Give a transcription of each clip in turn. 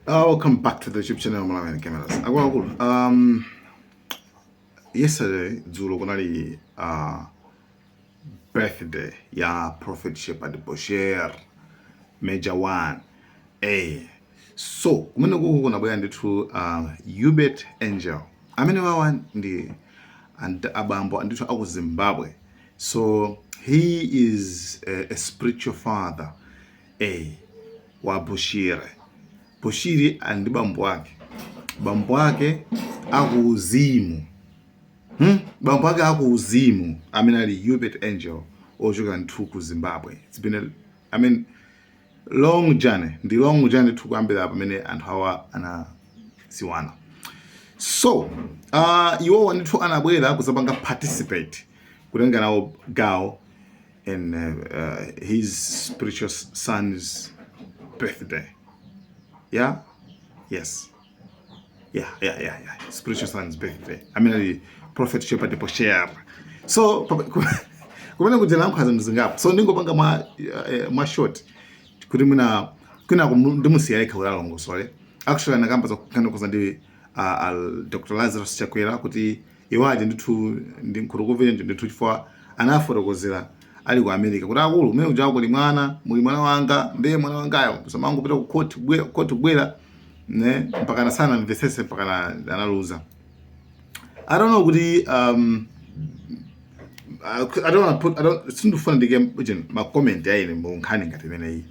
Welcome back to the YouTube channel Malawi Cameras. Yesterday, Zulu kunali birthday ya Prophet Shepherd Bushiri Major 1. So, kumene kuku kunabwera ndithu Ubert Angel. Amene wawa ndi Bambo ndithu aku Zimbabwe. So, he is a spiritual father wa Bushiri. Bushiri and Bambo wake. Bambo wake akuzimu. Bambo wake akuzimu. Ali Ubert Angel ochoka nthu ku Zimbabwe. It's been long journey. The long journey to kuyambira pamene anthu awa anasiwana. So, iwo ndithu anabwera kuzapanga participate kutenga nawo gawo in his spiritual son's birthday. Yeah? Yes. Yeah. Spiritual son's birthday. The Prophet Shepherd Bushiri. So, kumene kujela nkhaza mzingapo. So, ndingopanga mwa short. Kuti kuna ndimusiya ikhala longo sole. Actually anakamba zakukana kuzandi Dr. Lazarus Chakwera kuti iwaje ndithu ndinkhulukuve ndithu chifukwa anafotokozera ali ku America kuti akulu umene ujawo kuli muli mwana wanga ndiye mwana wangayo samangu pita ku court bwera ne mpaka na sana mvesese mpaka analuza. I don't know kuti sindufuna ndike ma comment yaine mbonkhani ngati imeneyi.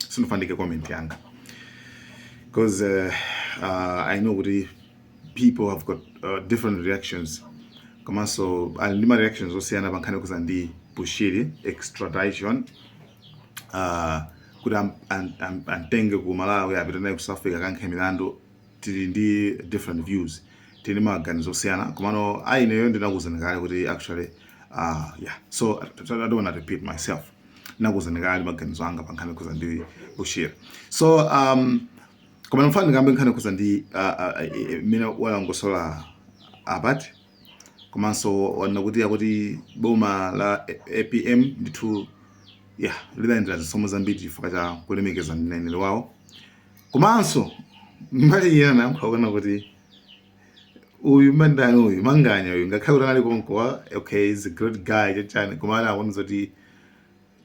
Sindufuna ndike comment yanga. Because I know kuti people have got different reactions. Komaso alima reactions osiyana bankhani kuzandi Bushiri extradition kuti antenge ku Malawi apita naye ku South Africa kankhe milandu tili ndi different views tili maganizo osiyana komano ayineyo ndinakuzana kale kuti actually so I don't want to repeat myself. Nakuzana kale maganizo anga bankhani kuzandi Bushiri. So komano mfana ngambe nkhani kuzandi mina wala ngosola Ubert komanso wanakuti yakuti boma la APM ndithu lidaendera zisomo zambiri chifukwa cha kulemekeza mneneri wawo. Komanso mbali yena namkhawona kuti uyu mandani uyu Manganya uyu ngakhale unali konko okay is a great guy chachane komana awonza kuti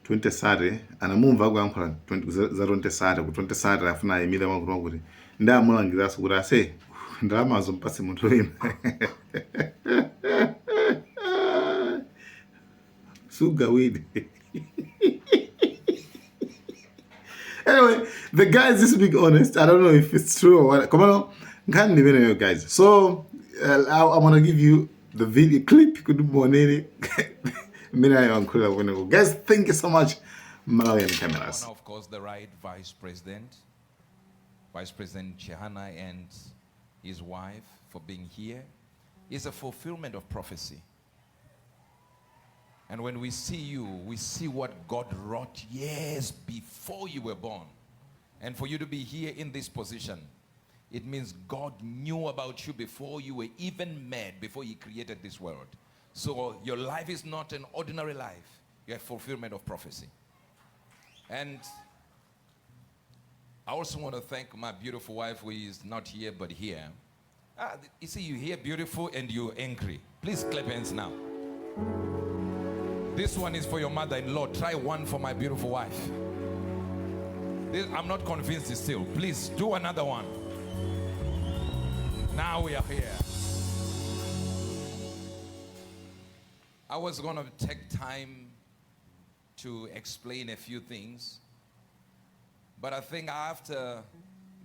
2030 anamumva kuyankhula 2030 ku 2030 afuna yimile mwakuti kuti ndamulangizaso kuti ase ndamazo mpase munthu wina. Suga weed. Anyway, the guys just being honest. I don't know if it's true or what. Come on, can't live in guys. So I'm gonna give you the video clip. Good morning. Guys, thank you so much. Malawian cameras. Of course, the right Vice President Chehana and his wife for being here. It's a fulfillment of prophecy. And when we see you, we see what God wrought years before you were born. And for you to be here in this position, it means God knew about you before you were even made, before he created this world. So your life is not an ordinary life. You're a fulfillment of prophecy. And I also want to thank my beautiful wife who is not here but here. You see, you hear beautiful and you're angry. Please clap hands now. This one is for your mother-in-law. Try one for my beautiful wife. I'm not convinced still. Please do another one. Now we are here. I was going to take time to explain a few things, but I think after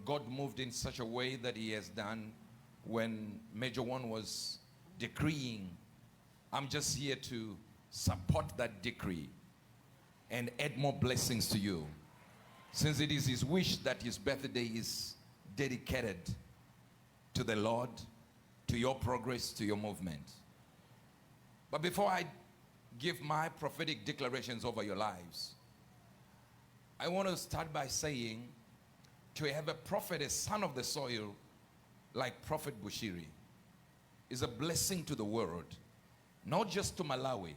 God moved in such a way that he has done when Major One was decreeing, I'm just here to support that decree and add more blessings to you, since it is his wish that his birthday is dedicated to the Lord, to your progress, to your movement. But before I give my prophetic declarations over your lives, I want to start by saying, to have a prophet, a son of the soil like Prophet Bushiri, is a blessing to the world, not just to Malawi,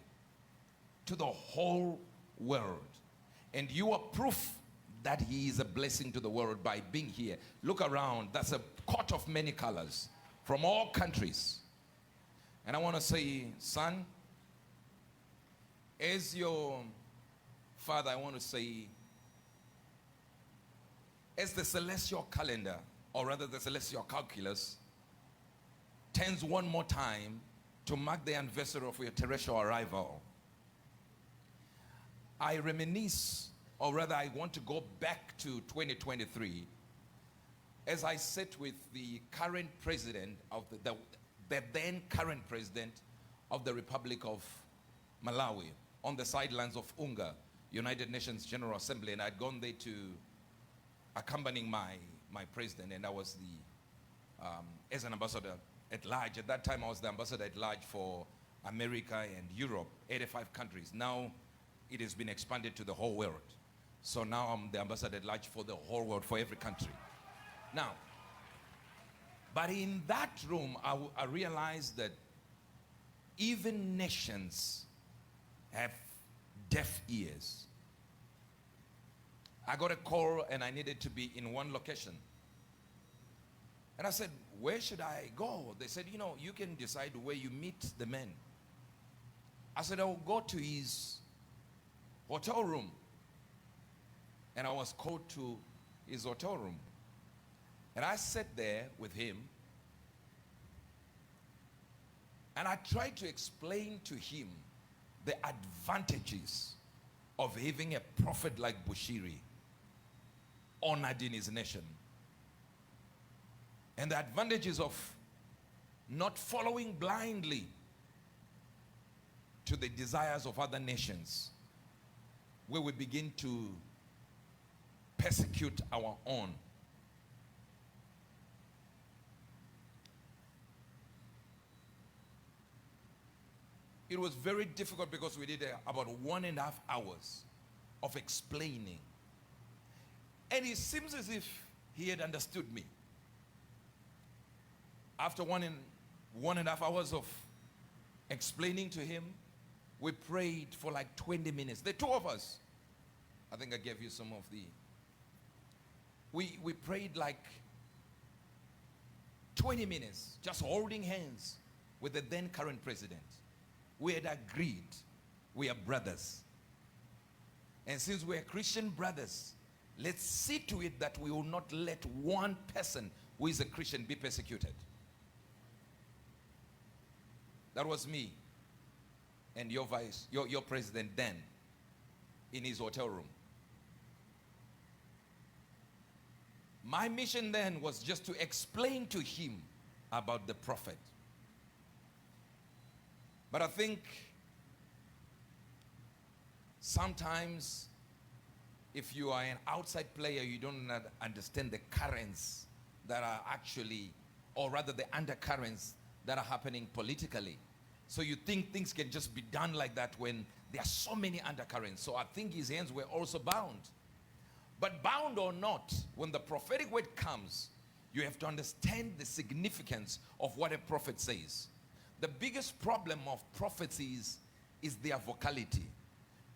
to the whole world. And you are proof that he is a blessing to the world by being here. Look around, that's a coat of many colors from all countries. And I want to say, son, as your father, I want to say, as the celestial calendar, or rather the celestial calculus, turns one more time to mark the anniversary of your terrestrial arrival, I reminisce, or rather I want to go back to 2023 as I sit with the current president of the then current president of the Republic of Malawi on the sidelines of UNGA, United Nations General Assembly, and I'd gone there to accompanying my president, and I was the as an ambassador at large. At that time I was the ambassador at large for America and Europe, 85 countries. Now it has been expanded to the whole world. So now I'm the ambassador at large for the whole world, for every country. Now, but in that room, I realized that even nations have deaf ears. I got a call and I needed to be in one location. And I said, where should I go? They said, you know, you can decide where you meet the man. I said, I'll go to his hotel room. And I was called to his hotel room. And I sat there with him. And I tried to explain to him the advantages of having a prophet like Bushiri honored in his nation. And the advantages of not following blindly to the desires of other nations, where we begin to persecute our own. It was very difficult because we did about 1.5 hours of explaining. And it seems as if he had understood me. After 1.5 hours of explaining to him, we prayed for like 20 minutes. The two of us. I think I gave you some of the... We prayed like 20 minutes, just holding hands with the then current president. We had agreed we are brothers. And since we are Christian brothers, let's see to it that we will not let one person who is a Christian be persecuted. That was me and your president then in his hotel room. My mission then was just to explain to him about the prophet. But I think sometimes if you are an outside player, you don't understand the currents that are actually, or rather the undercurrents that are happening politically. So you think things can just be done like that when there are so many undercurrents. So I think his hands were also bound. But bound or not, when the prophetic word comes, you have to understand the significance of what a prophet says. The biggest problem of prophecies is their vocality.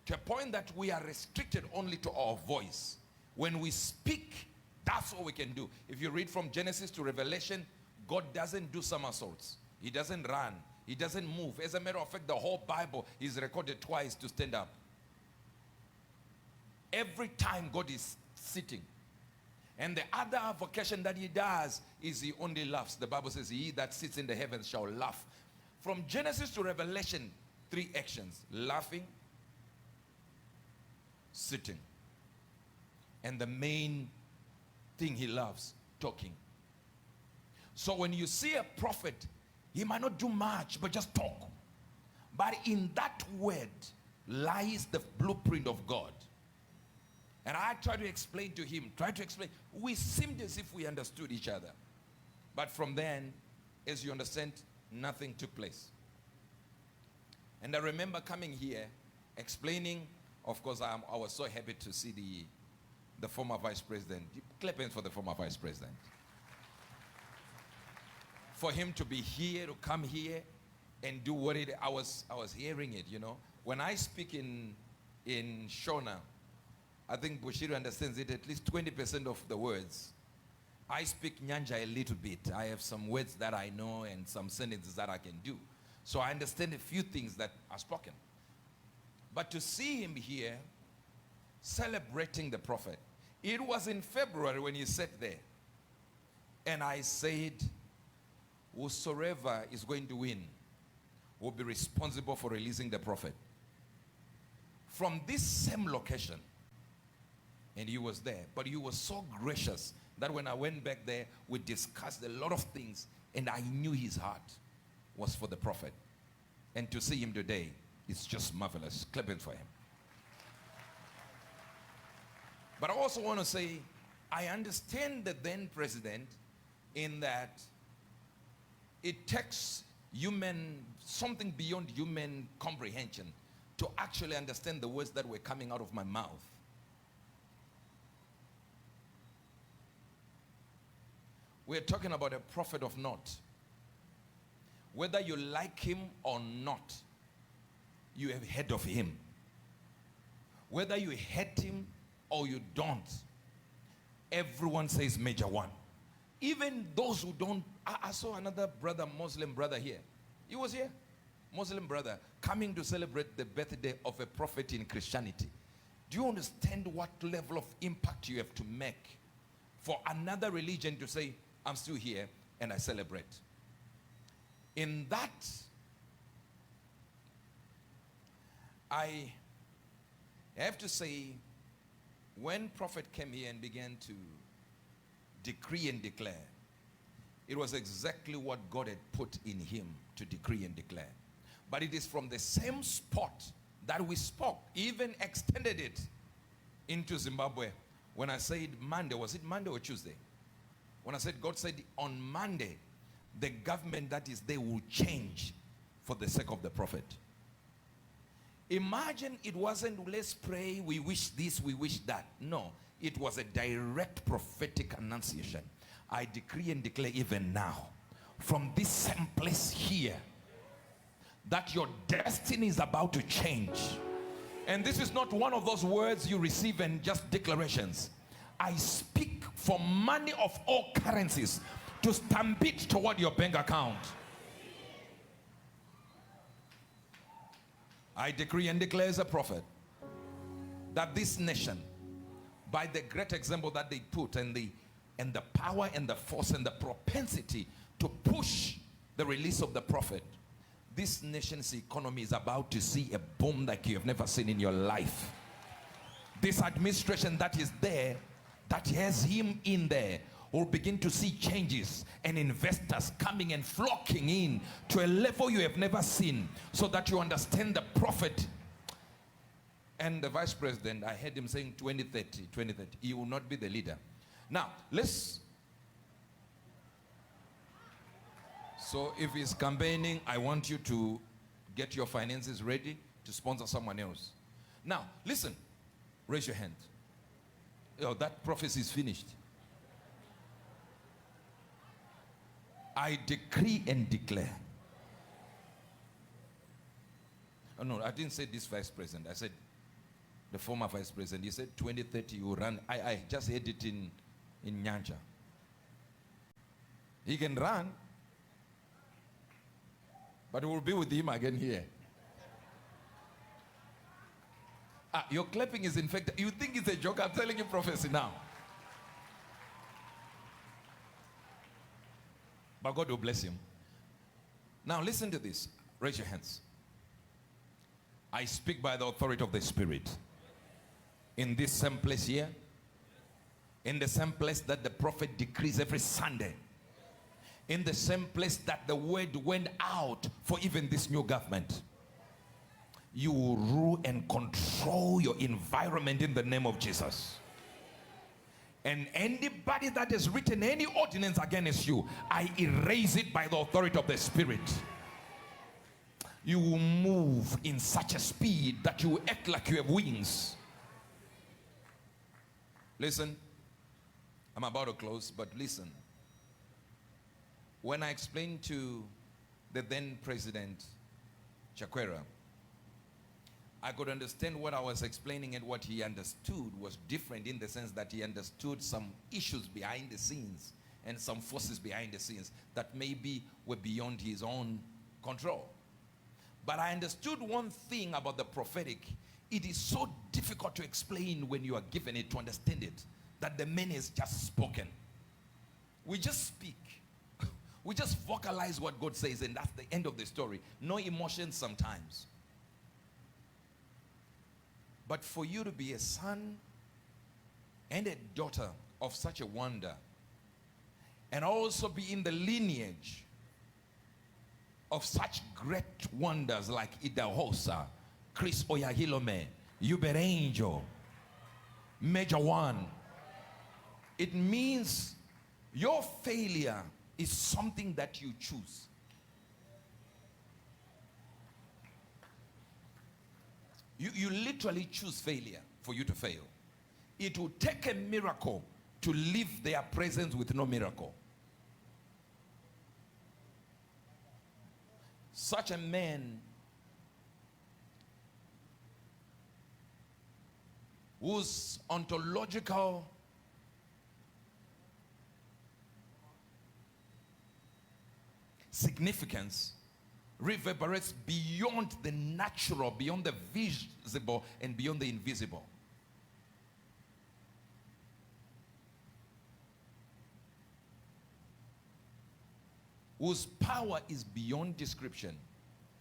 To a point that we are restricted only to our voice. When we speak, that's all we can do. If you read from Genesis to Revelation, God doesn't do somersaults. He doesn't run. He doesn't move. As a matter of fact, the whole Bible is recorded twice to stand up. Every time God is sitting. And the other vocation that he does is he only laughs. The Bible says, he that sits in the heavens shall laugh. From Genesis to Revelation, 3 actions: laughing, sitting, and the main thing he loves, talking. So when you see a prophet, he might not do much, but just talk. But in that word lies the blueprint of God. And I tried to explain to him, we seemed as if we understood each other. But from then, as you understand, nothing took place. And I remember coming here, explaining, of course, I was so happy to see the former vice president. Clap hands for the former vice president. For him to be here, to come here and do what I was hearing it, you know. When I speak in Shona, I think Bushiri understands it, at least 20% of the words. I speak Nyanja a little bit. I have some words that I know and some sentences that I can do. So I understand a few things that are spoken. But to see him here celebrating the prophet, it was in February when he sat there. And I said, whosoever is going to win will be responsible for releasing the prophet. From this same location, and he was there, but he was so gracious that when I went back there, we discussed a lot of things, and I knew his heart was for the prophet. And to see him today, it's just marvelous. Clap it for him. But I also want to say, I understand the then president in that it takes something beyond human comprehension to actually understand the words that were coming out of my mouth. We're talking about a prophet of naught. Whether you like him or not, you have heard of him. Whether you hate him or you don't, everyone says Major One. Even those who don't. I saw another brother, Muslim brother here. He was here. Muslim brother coming to celebrate the birthday of a prophet in Christianity. Do you understand what level of impact you have to make for another religion to say, I'm still here and I celebrate? In that, I have to say, when prophet came here and began to decree and declare, it was exactly what God had put in him to decree and declare. But it is from the same spot that we spoke, even extended it into Zimbabwe. When I said Monday, was it Monday or Tuesday? When I said, God said on Monday, the government that is there will change for the sake of the prophet. Imagine it wasn't, let's pray, we wish this, we wish that. No, it was a direct prophetic annunciation. I decree and declare even now, from this same place here, that your destiny is about to change. And this is not one of those words you receive and just declarations. I speak for money of all currencies to stampede toward your bank account. I decree and declare as a prophet that this nation, by the great example that they put and the power and the force and the propensity to push the release of the prophet, this nation's economy is about to see a boom like you have never seen in your life. This administration that is there, that has him in there, will begin to see changes and investors coming and flocking in to a level you have never seen, so that you understand the prophet. And the vice president, I heard him saying 2030, he will not be the leader. Now, so if he's campaigning, I want you to get your finances ready to sponsor someone else. Now, listen, raise your hand. Oh, that prophecy is finished. I decree and declare. Oh, no, I didn't say this vice president. I said the former vice president. He said 2030 you will run. I just heard it in Nyanja. He can run, but we'll be with him again here. Your clapping is infected. You think it's a joke? I'm telling you prophecy now. But God will bless him. Now listen to this. Raise your hands. I speak by the authority of the Spirit. In this same place here, in the same place that the prophet decrees every Sunday, in the same place that the word went out for even this new government, you will rule and control your environment in the name of Jesus. And anybody that has written any ordinance against you, I erase it by the authority of the Spirit. You will move in such a speed that you will act like you have wings. Listen, I'm about to close, but listen. When I explained to the then President Chakwera I could understand what I was explaining, and what he understood was different, in the sense that he understood some issues behind the scenes and some forces behind the scenes that maybe were beyond his own control. But I understood one thing about the prophetic. It is so difficult to explain when you are given it, to understand it, that the man is just spoken. We just speak. We just vocalize what God says, and that's the end of the story. No emotions sometimes. But for you to be a son and a daughter of such a wonder, and also be in the lineage of such great wonders like Idahosa, Chris Oyahilome, Ubert Angel, Major One, it means your failure is something that you choose. You literally choose failure for you to fail. It will take a miracle to leave their presence with no miracle. Such a man whose ontological significance reverberates beyond the natural, beyond the visible, and beyond the invisible. Whose power is beyond description,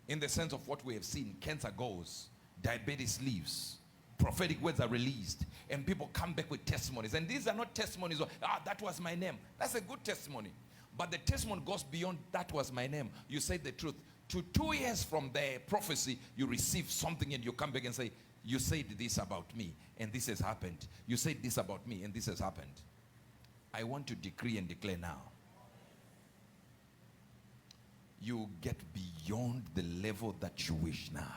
in the sense of what we have seen. Cancer goes, diabetes leaves, prophetic words are released, and people come back with testimonies. And these are not testimonies of, that was my name. That's a good testimony. But the testimony goes beyond that was my name. You say the truth. To 2 years from the prophecy, you receive something and you come back and say, you said this about me and this has happened. You said this about me and this has happened. I want to decree and declare now. You get beyond the level that you wish now.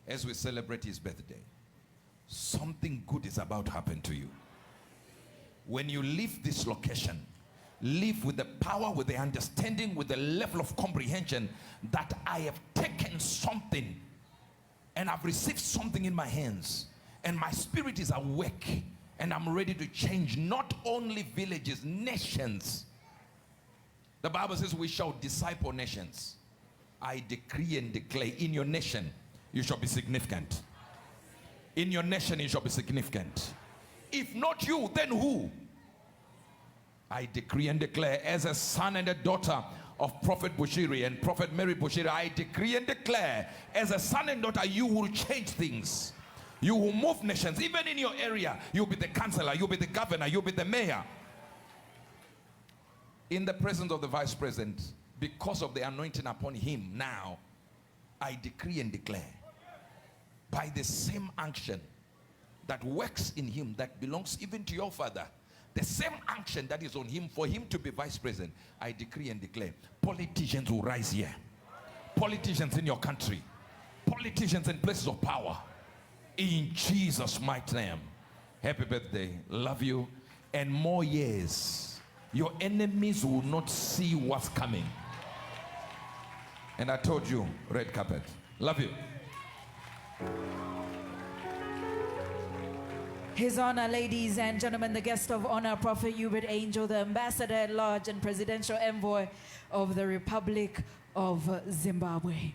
As we celebrate his birthday, something good is about to happen to you. When you leave this location, live with the power, with the understanding, with the level of comprehension that I have taken something and I've received something in my hands, and my spirit is awake, and I'm ready to change not only villages, nations. The Bible says we shall disciple nations. I decree and declare, in your nation you shall be significant. In your nation you shall be significant. If not you, then who? I decree and declare, as a son and a daughter of Prophet Bushiri and Prophet Mary Bushiri, I decree and declare, as a son and daughter, you will change things. You will move nations. Even in your area, you'll be the councillor, you'll be the governor, you'll be the mayor. In the presence of the vice president, because of the anointing upon him now, I decree and declare, by the same unction that works in him, that belongs even to your father, the same unction that is on him for him to be vice president, I decree and declare, politicians will rise here. Politicians in your country. Politicians in places of power. In Jesus' mighty name. Happy birthday. Love you. And more years. Your enemies will not see what's coming. And I told you, red carpet. Love you. His Honor, ladies and gentlemen, the guest of honor, Prophet Ubert Angel, the Ambassador at Large and Presidential Envoy of the Republic of Zimbabwe.